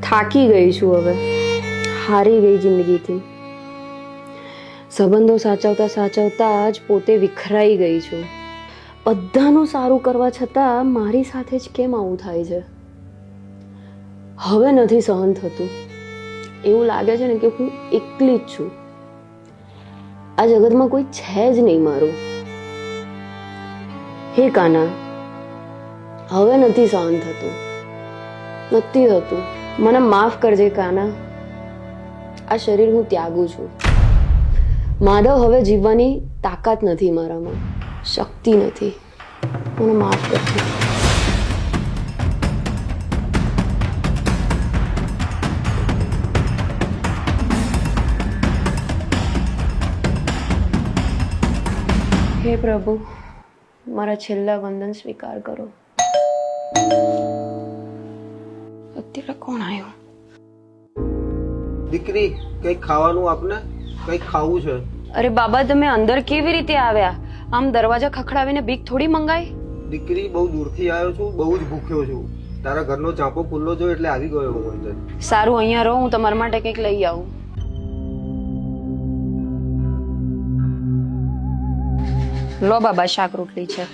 થાકી ગઈ છું હવે, હારી ગઈ જિંદગીથી. સંબંધો સાચવતા સાચવતા જ પોતે વિખરાઈ ગઈ છું. બધાનું સારું કરવા છતાં મારી સાથે જ કેમ આવું થાય છે? હવે નથી સહન થતું. એવું લાગે છે ને કે હું એકલી જ છું. આ જગતમાં કોઈ છે જ નહીં મારું. હે કાના, હવે નથી સહન થતું, નથી થતું. મને માફ કરજે કાના. આ શરીર હું ત્યાગું છું. માધવ, હવે જીવવાની તાકાત નથી મારામાં, શક્તિ નથી. મને માફ કરજે. હે પ્રભુ, મારા છેલ્લા વંદન સ્વીકાર કરો. અત્યારે કોણ આવ્યું? દીકરી, કઈક ખાવાનું આપને, કઈક ખાવું છે. અરે બાબા, તમે અંદર કેવી રીતે આવ્યા? આમ દરવાજા ખખડાવીને ભીખ થોડી મંગાઈ? દીકરી, બહુ દૂરથી આવ્યો છું, બહુ જ ભૂખ્યો છું. તારા ઘરનો ચાંપો ખુલ્લો જો એટલે આવી ગયો હું અંદર. સારું, અહીંયા રહો, હું તમારા માટે કંઈક લઈ આવું. લો બાબા, શાક રોટલી છે.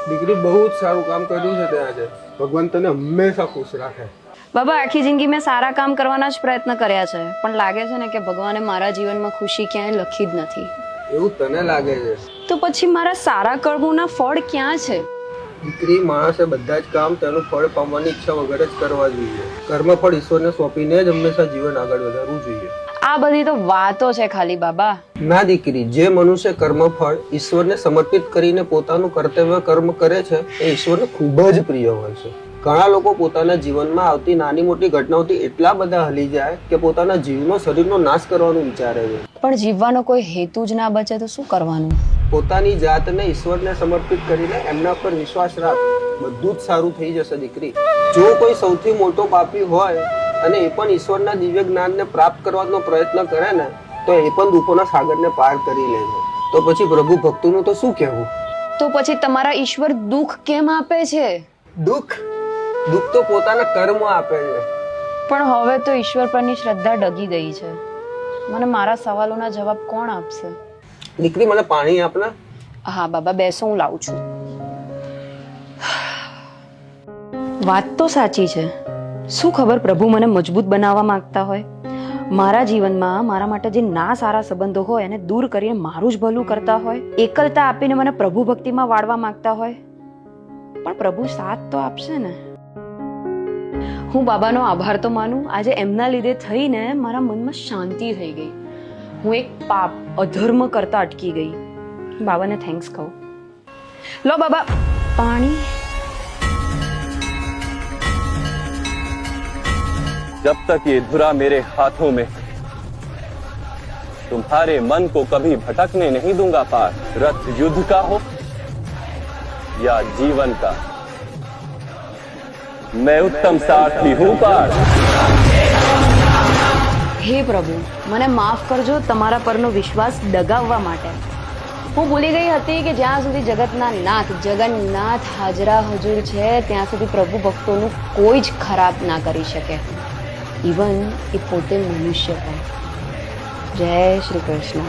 દીકરી, બહુ જ સારું કામ કર્યું છે તે આજે. ભગવાન તને હંમેશા ખુશ રાખે. બાબા, આખી જિંદગી મેં સારા કામ કરવાના જ પ્રયત્ન કર્યા છે, પણ લાગે છે ને કે ભગવાને મારા જીવનમાં ખુશી ક્યાંય લખી જ નથી. એવું તને લાગે છે? તો પછી મારા સારા કર્મોના ફળ ક્યાં છે? દીકરી, માણસે બધા જ કામ તેનું ફળ પામવાની ઈચ્છા વગર જ કરવા જોઈએ. કર્મફળ ઈશ્વરને સોંપીને જ હંમેશા જીવન આગળ વધારવું જોઈએ. આ બધી તો વાતો છે ખાલી બાબા. ના દીકરી, જે મનુષ્ય કર્મફળ ઈશ્વરને સમર્પિત કરીને પોતાનું કર્તવ્ય કર્મ કરે છે એ ઈશ્વરને ખૂબ જ પ્રિય હોય છે. ઘણા લોકો પોતાના જીવનમાં આવતી નાની મોટી ઘટનાઓથી એટલા બધા હલી જાય કે પોતાના જીવનો શરીરનો નાશ કરવાનું વિચારે છે. પણ જીવવાનો કોઈ હેતુ જ ના બચે તો શું કરવાનું? પોતાની જાતને ઈશ્વરને સમર્પિત કરીને એમના પર વિશ્વાસ રાખ, બધું જ સારું થઈ જશે દીકરી. જો કોઈ સૌથી મોટો પાપી હોય અને એ પણ ઈશ્વરના દિવ્ય જ્ઞાનને પ્રાપ્ત કરવાનો પ્રયત્ન કરે ને તો એ પણ દુઃખોના સાગરને પાર કરી લે છે. તો પછી પ્રભુ ભક્તોનું તો શું કહેવું? તો પછી તમારા ઈશ્વર દુઃખ કેમ આપે છે? દુઃખ તો પોતાના કર્મ આપે છે. પણ હવે તો ઈશ્વર પરની શ્રદ્ધા ડગી ગઈ છે. મને મારા સવાલોના જવાબ કોણ આપશે? દીકરી, મને પાણી આપને. હા બાબા, બેસો, હું લાવું છું. વાત તો સાચી છે. શું ખબર પ્રભુ મને મજબૂત બનાવવા માંગતા હોય? મારા જીવનમાં મારા માટે જે ના સારા સંબંધો હોય એને દૂર કરીને મારું જ ભલું કરતા હોય, એકલતા આપીને મને પ્રભુ ભક્તિમાં વાળવા માંગતા હોય. પણ પ્રભુ સાથ તો આપશે ને. હું બાબાનો આભાર તો માનું. આજે એમના લીધે થઈને મારા મનમાં શાંતિ થઈ ગઈ. હું એક પાપ અધર્મ કરતા અટકી ગઈ. બાબાને થેન્ક્સ કહું. લો બાબા, પાણી. जब तक ये धुरा मेरे हाथों में तुम्हारे मन को कभी भटकने नहीं दूंगा पार. रथ युद्ध का हो या जीवन का, मैं उत्तम सारथी हूं पार. હે પ્રભુ, મને માફ કરજો તમારા પરનો વિશ્વાસ ડગાવવા માટે. હું ભૂલી ગઈ હતી કે જ્યાં સુધી જગતના નાથ જગન્નાથ હાજરા હજુર છે ત્યાં સુધી પ્રભુ ભક્તોનું કોઈ જ ખરાબ ના કરી શકે, ઇવન એ પોતે મનુષ્ય પણ. જય શ્રી કૃષ્ણ.